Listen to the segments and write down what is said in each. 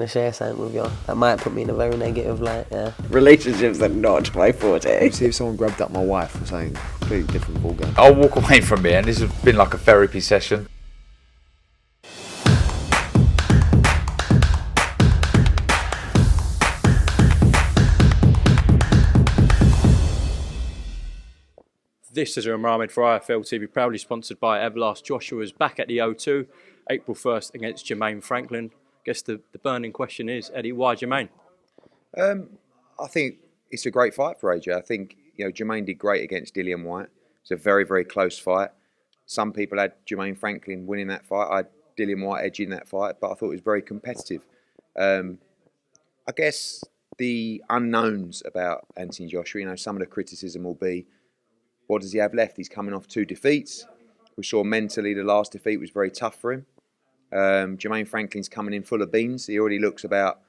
to share something with you. That might put me in a very negative light, yeah. Relationships are not my forte. See if someone grabbed up my wife or something, completely different ballgame. I'll walk away from here, and this has been like a therapy session. This is Mohammed for IFL TV, proudly sponsored by BLASTS. Joshua's back at the O2, April 1st against Jermaine Franklin. I guess the burning question is, Eddie, why Jermaine? I think it's a great fight for AJ. I think Jermaine did great against Dillian Whyte. It's a very, very close fight. Some people had Jermaine Franklin winning that fight. I had Dillian Whyte edging that fight, but I thought it was very competitive. I guess the unknowns about Anthony Joshua, some of the criticism will be, what does he have left? He's coming off 2 defeats. We saw mentally the last defeat was very tough for him. Jermaine Franklin's coming in full of beans. He already looks about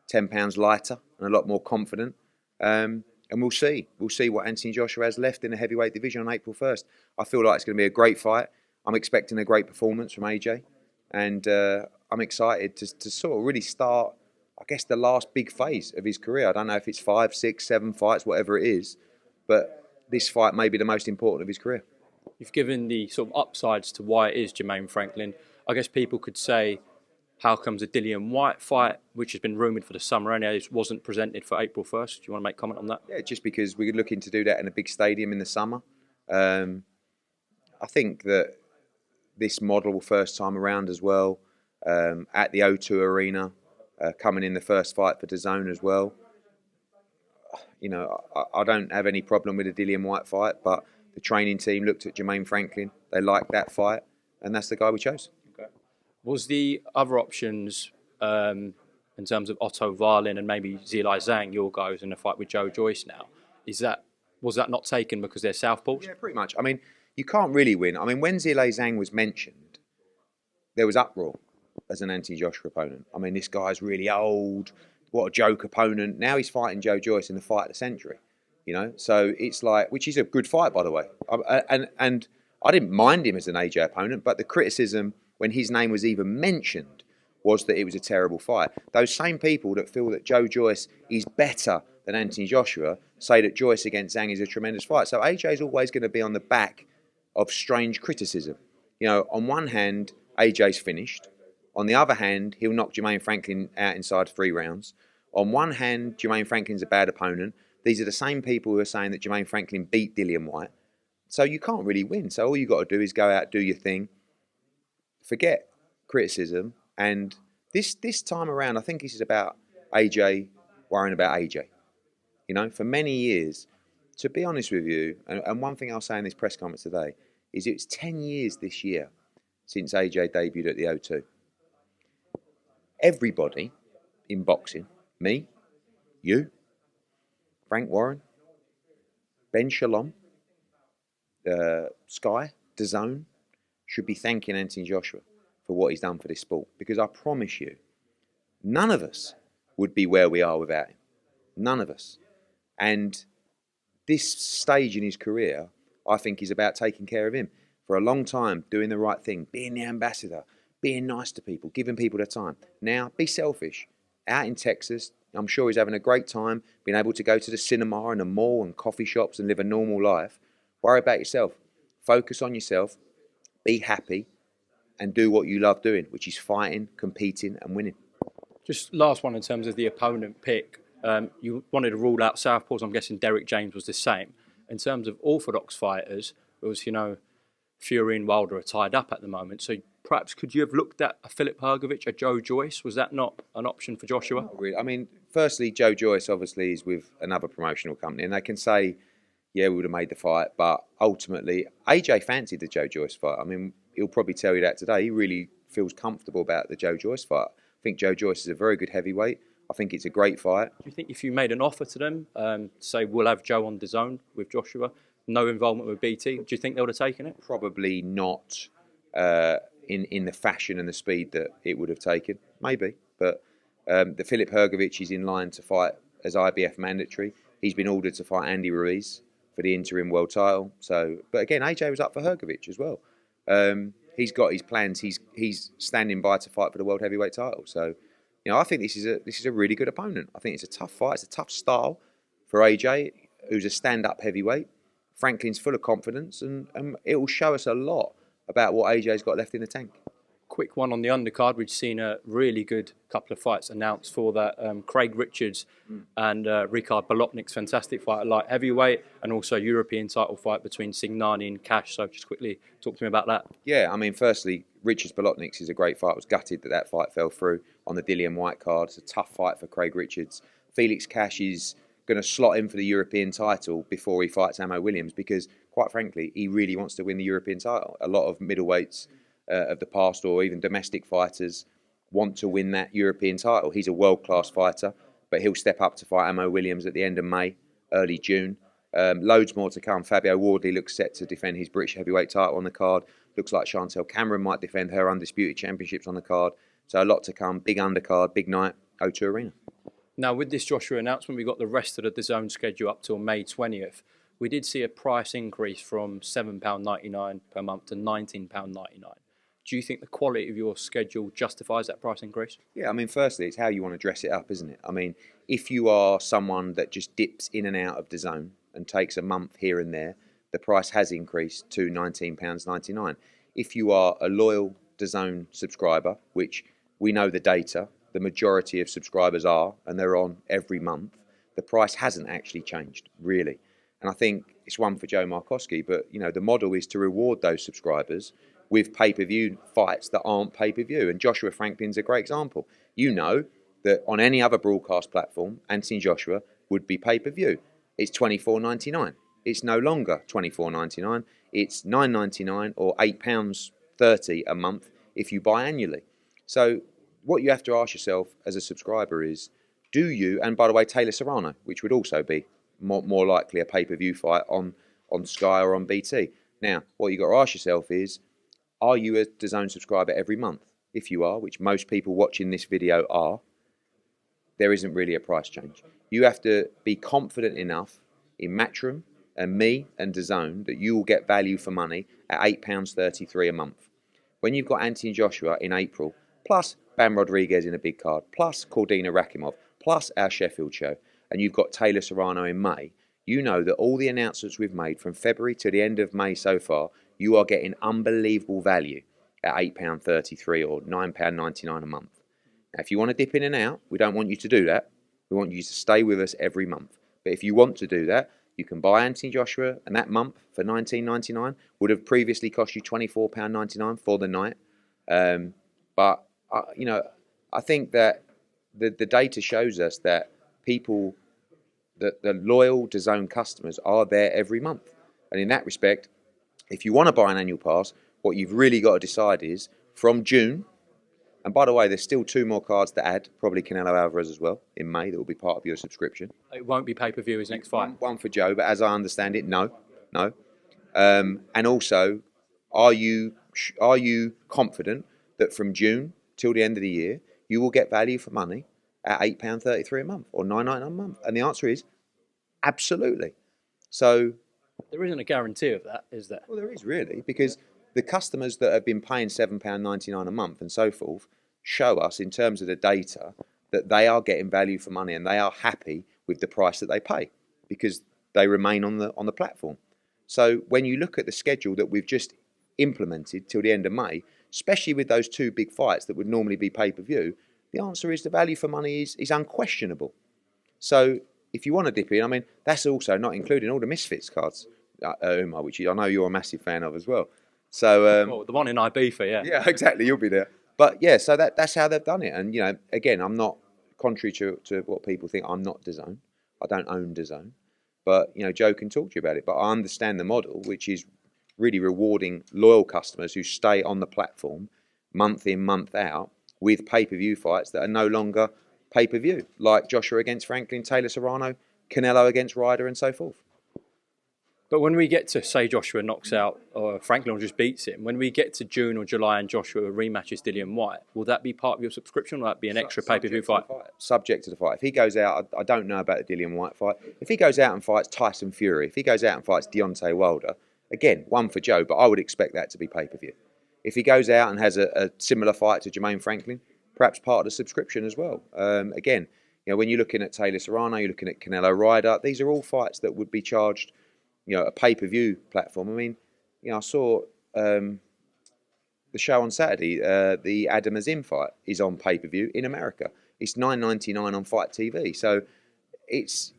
10 pounds lighter and a lot more confident. And we'll see. We'll see what Anthony Joshua has left in the heavyweight division on April 1st. I feel like it's going to be a great fight. I'm expecting a great performance from AJ. And I'm excited to sort of really start, I guess, the last big phase of his career. I don't know if it's 5, 6, 7 fights, whatever it is. But this fight may be the most important of his career. You've given the sort of upsides to why it is Jermaine Franklin. I guess people could say, how comes a Dillian Whyte fight, which has been rumoured for the summer anyway, wasn't presented for April 1st? Do you want to make comment on that? Yeah, just because we're looking to do that in a big stadium in the summer. I think that this model, first time around as well, at the O2 Arena, coming in the first fight for DAZN as well. I don't have any problem with a Dillian Whyte fight, but the training team looked at Jermaine Franklin. They liked that fight, and that's the guy we chose. Okay. Was the other options, in terms of Otto Wallin and maybe Zhilei Zhang, your guys in a fight with Joe Joyce now, was that not taken because they're southpaws? Yeah, pretty much. I mean, you can't really win. I mean, when Zhilei Zhang was mentioned, there was uproar as an Anthony Joshua opponent. I mean, this guy's really old. What a joke opponent. Now he's fighting Joe Joyce in the fight of the century, So it's like, which is a good fight, by the way. And I didn't mind him as an AJ opponent, but the criticism when his name was even mentioned was that it was a terrible fight. Those same people that feel that Joe Joyce is better than Anthony Joshua say that Joyce against Zhang is a tremendous fight. So AJ is always going to be on the back of strange criticism. On one hand, AJ's finished. On the other hand, he'll knock Jermaine Franklin out inside 3 rounds. On one hand, Jermaine Franklin's a bad opponent. These are the same people who are saying that Jermaine Franklin beat Dillian Whyte. So you can't really win. So all you've got to do is go out, do your thing, forget criticism. And this time around, I think this is about AJ worrying about AJ. For many years, to be honest with you, and one thing I'll say in this press conference today, is it's 10 years this year since AJ debuted at the O2. Everybody in boxing, me, you, Frank Warren, Ben Shalom, Sky, DAZN, should be thanking Anthony Joshua for what he's done for this sport. Because I promise you, none of us would be where we are without him. None of us. And this stage in his career, I think, is about taking care of him. For a long time, doing the right thing, being the ambassador, being nice to people, giving people their time. Now, be selfish. Out in Texas, I'm sure he's having a great time, being able to go to the cinema and the mall and coffee shops and live a normal life. Worry about yourself. Focus on yourself. Be happy and do what you love doing, which is fighting, competing and winning. Just last one in terms of the opponent pick. You wanted to rule out southpaws. I'm guessing Derek James was the same. In terms of orthodox fighters, it was, Fury and Wilder are tied up at the moment. So perhaps could you have looked at a Filip Hrgović, a Joe Joyce? Was that not an option for Joshua? Not really. I mean, firstly, Joe Joyce obviously is with another promotional company, and they can say, yeah, we would have made the fight, but ultimately, AJ fancied the Joe Joyce fight. I mean, he'll probably tell you that today. He really feels comfortable about the Joe Joyce fight. I think Joe Joyce is a very good heavyweight. I think it's a great fight. Do you think if you made an offer to them, say we'll have Joe on DAZN with Joshua, no involvement with BT, do you think they would have taken it? Probably not in the fashion and the speed that it would have taken. Maybe. But the Filip Hrgović is in line to fight as IBF mandatory. He's been ordered to fight Andy Ruiz for the interim world title. But again, AJ was up for Hrgović as well. He's got his plans. He's standing by to fight for the world heavyweight title. So You know, I think this is a really good opponent. I think it's a tough fight. It's a tough style for AJ, who's a stand-up heavyweight. Franklin's full of confidence, and it will show us a lot about what AJ's got left in the tank. Quick one on the undercard. We've seen a really good couple of fights announced for that. Craig Richards and Ricard Bolotnik's fantastic fight at light heavyweight, and also European title fight between Signani and Cash. So just quickly talk to me about that. Yeah, I mean, firstly, Richards Bolotnik's is a great fight. I was gutted that fight fell through on the Dillian White card. It's a tough fight for Craig Richards. Felix Cash is going to slot in for the European title before he fights Amo Williams because, quite frankly, he really wants to win the European title. A lot of middleweights of the past, or even domestic fighters, want to win that European title. He's a world-class fighter, but he'll step up to fight Amo Williams at the end of May, early June. Loads more to come. Fabio Wardley looks set to defend his British heavyweight title on the card. Looks like Chantel Cameron might defend her undisputed championships on the card. So a lot to come. Big undercard, big night, O2 Arena. Now, with this Joshua announcement, we got the rest of the DAZN schedule up till May 20th. We did see a price increase from £7.99 per month to £19.99. Do you think the quality of your schedule justifies that price increase? Yeah, I mean, firstly, it's how you want to dress it up, isn't it? I mean, if you are someone that just dips in and out of DAZN and takes a month here and there, the price has increased to £19.99. If you are a loyal DAZN subscriber, which we know the data, the majority of subscribers are, and they're on every month, the price hasn't actually changed, really. And I think it's one for Joe Markowski, but, you know, the model is to reward those subscribers with pay-per-view fights that aren't pay-per-view. And Joshua Franklin's a great example. You know that on any other broadcast platform, Anthony Joshua would be pay-per-view. It's $24.99. It's no longer $24.99. It's $9.99 or £8.30 a month if you buy annually. So what you have to ask yourself as a subscriber is, do you, and by the way, Taylor Serrano, which would also be more likely a pay-per-view fight on Sky or on BT. Now, what you've got to ask yourself is, are you a DAZN subscriber every month? If you are, which most people watching this video are, there isn't really a price change. You have to be confident enough in Matchroom and me and DAZN that you will get value for money at £8.33 a month. When you've got Anthony Joshua in April, plus Bam Rodriguez in a big card, plus Cordina Rakimov, plus our Sheffield show, and you've got Taylor Serrano in May, you know that all the announcements we've made from February to the end of May so far, you are getting unbelievable value at £8.33 or £9.99 a month. Now, if you want to dip in and out, we don't want you to do that. We want you to stay with us every month. But if you want to do that, you can buy Anthony Joshua, and that month for $19.99 would have previously cost you £24.99 for the night. But you know, I think that the data shows us that people, that the loyal DAZN customers are there every month. And in that respect, if you want to buy an annual pass, what you've really got to decide is from June, and by the way, there's still 2 more cards to add, probably Canelo Alvarez as well, in May, that will be part of your subscription. It won't be pay-per-view his next fight. One for Joe, but as I understand it, no. And also, are you confident that from June till the end of the year, you will get value for money at £8.33 a month or £9.99 a month? And the answer is absolutely. So there isn't a guarantee of that, is there? Well, there is really, because the customers that have been paying £7.99 a month and so forth show us in terms of the data that they are getting value for money and they are happy with the price that they pay because they remain on the platform. So when you look at the schedule that we've just implemented till the end of May, especially with those 2 big fights that would normally be pay-per-view, the answer is the value for money is unquestionable. So if you want to dip in, I mean, that's also not including all the Misfits cards, Umar, which I know you're a massive fan of as well. So the one in Ibiza, yeah. Yeah, exactly, you'll be there. But yeah, so that's how they've done it. And, you know, again, I'm not, contrary to what people think, I'm not DAZN. I don't own DAZN. But, you know, Joe can talk to you about it. But I understand the model, which is really rewarding loyal customers who stay on the platform month in, month out with pay-per-view fights that are no longer pay-per-view, like Joshua against Franklin, Taylor Serrano, Canelo against Ryder, and so forth. But when we get to, say, Joshua knocks out or Franklin just beats him, when we get to June or July and Joshua rematches Dillian White, will that be part of your subscription or will that be an extra pay-per-view fight? Subject to the fight. If he goes out, I don't know about the Dillian White fight. If he goes out and fights Tyson Fury, if he goes out and fights Deontay Wilder, again, one for Joe, but I would expect that to be pay-per-view. If he goes out and has a similar fight to Jermaine Franklin, perhaps part of the subscription as well. Again, when you're looking at Taylor Serrano, you're looking at Canelo Ryder, these are all fights that would be charged, a pay-per-view platform. I mean, I saw the show on Saturday, the Adam Azim fight is on pay-per-view in America. It's $9.99 on Fight TV. So it's,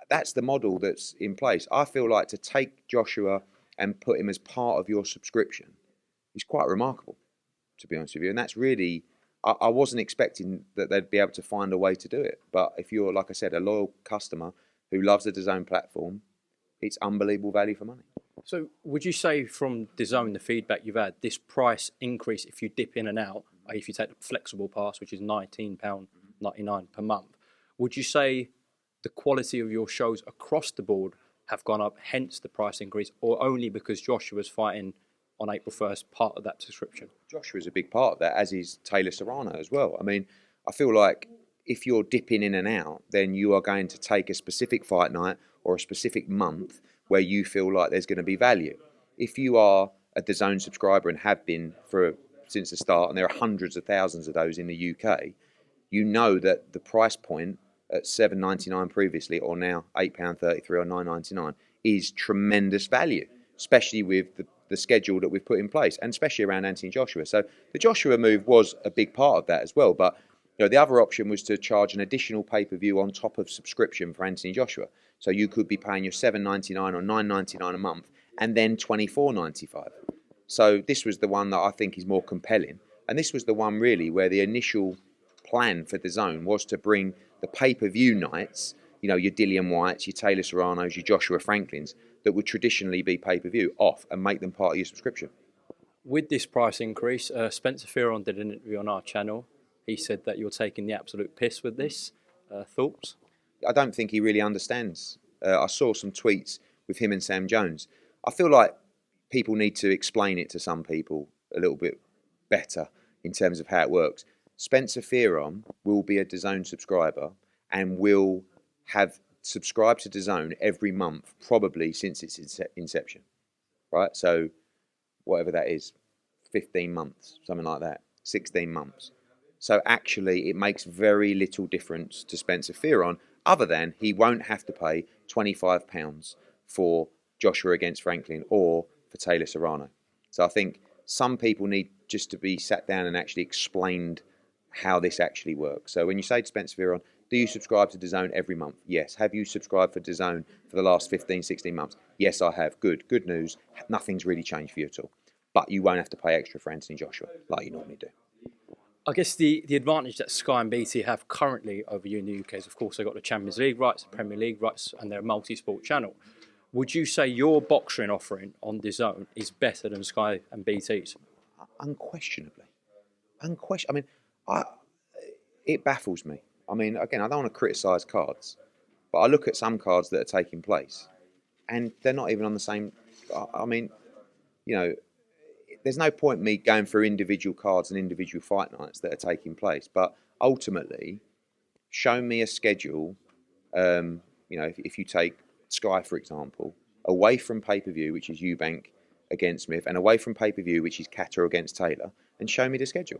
that's the model that's in place. I feel like to take Joshua and put him as part of your subscription is quite remarkable, to be honest with you. And that's really, I wasn't expecting that they'd be able to find a way to do it. But if you're, like I said, a loyal customer who loves the DAZN platform, it's unbelievable value for money. So would you say from DAZN, the feedback you've had, this price increase, if you dip in and out, if you take the flexible pass, which is £19.99 per month, would you say the quality of your shows across the board have gone up, hence the price increase, or only because Joshua's fighting on April 1st, part of that subscription? Joshua's a big part of that, as is Taylor Serrano as well. I mean, I feel like if you're dipping in and out, then you are going to take a specific fight night or a specific month where you feel like there's going to be value. If you are a DAZN subscriber and have been since the start, and there are hundreds of thousands of those in the UK, you know that the price point at $7.99 previously, or now £8.33 or $9.99, is tremendous value, especially with the schedule that we've put in place, and especially around Anthony Joshua. So the Joshua move was a big part of that as well. But the other option was to charge an additional pay-per-view on top of subscription for Anthony Joshua. So you could be paying your $7.99 or $9.99 a month, and then $24.95. So this was the one that I think is more compelling, and this was the one really where the initial plan for DAZN was to bring the pay-per-view nights, your Dillian Whites, your Taylor Serranos, your Joshua Franklins, that would traditionally be pay-per-view off and make them part of your subscription. With this price increase, Spencer Fearon did an interview on our channel. He said that you're taking the absolute piss with this. Thoughts? I don't think he really understands. I saw some tweets with him and Sam Jones. I feel like people need to explain it to some people a little bit better in terms of how it works. Spencer Fearon will be a DAZN subscriber and will have subscribed to DAZN every month, probably since its inception, right? So whatever that is, 15 months, something like that, 16 months. So actually it makes very little difference to Spencer Fearon, other than he won't have to pay £25 for Joshua against Franklin or for Taylor Serrano. So I think some people need just to be sat down and actually explained how this actually works. So when you say to Spencer Fearon, do you subscribe to DAZN every month? Yes. Have you subscribed for DAZN for the last 15, 16 months? Yes, I have. Good. Good news. Nothing's really changed for you at all. But you won't have to pay extra for Anthony Joshua like you normally do. I guess the advantage that Sky and BT have currently over you in the UK is, of course, they've got the Champions League rights, the Premier League rights, and they're a multi-sport channel. Would you say your boxing offering on DAZN is better than Sky and BT's? Unquestionably. I mean, it baffles me. I mean, again, I don't want to criticise cards, but I look at some cards that are taking place, and they're not even on the same. I mean, there's no point me going through individual cards and individual fight nights that are taking place. But ultimately, show me a schedule. If you take Sky, for example, away from pay-per-view, which is Eubank against Smith, and away from pay-per-view, which is Catter against Taylor, and show me the schedule.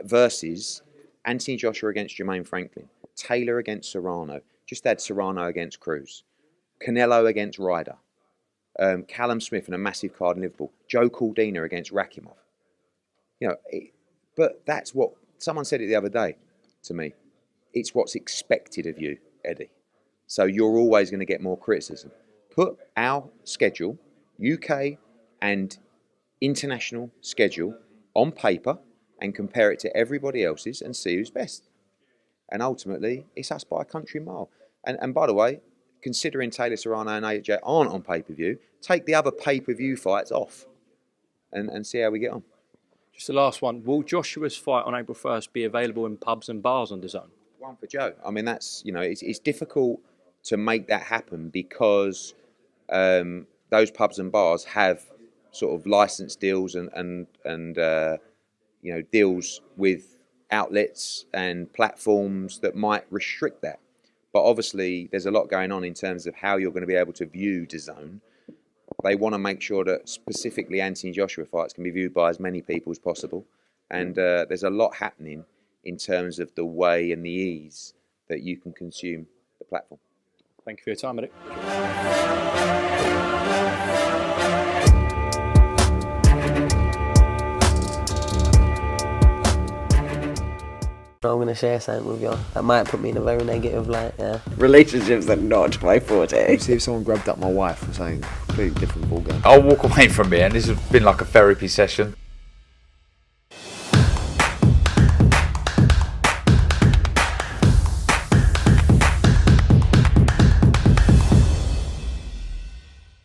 Versus Anthony Joshua against Jermaine Franklin, Taylor against Serrano, just add Serrano against Cruz, Canelo against Ryder, Callum Smith in a massive card in Liverpool, Joe Caldina against Rakimov. But that's what someone said it the other day to me. It's what's expected of you, Eddie. So you're always going to get more criticism. Put our schedule, UK and international schedule, on paper and compare it to everybody else's and see who's best. And ultimately, it's us by a country mile. And by the way, considering Taylor Serrano and AJ aren't on pay-per-view, take the other pay-per-view fights off and see how we get on. Just the last one. Will Joshua's fight on April 1st be available in pubs and bars on DAZN? One for Joe. I mean, that's, it's difficult to make that happen because those pubs and bars have sort of license deals and deals with outlets and platforms that might restrict that. But obviously, there's a lot going on in terms of how you're going to be able to view DAZN. They want to make sure that specifically Anthony Joshua fights can be viewed by as many people as possible. And there's a lot happening in terms of the way and the ease that you can consume the platform. Thank you for your time, Eric. I'm going to share something with you that might put me in a very negative light, yeah. Relationships are not my forte. See if someone grabbed up my wife or something. Completely different ballgame. I'll walk away from it, and this has been like a therapy session.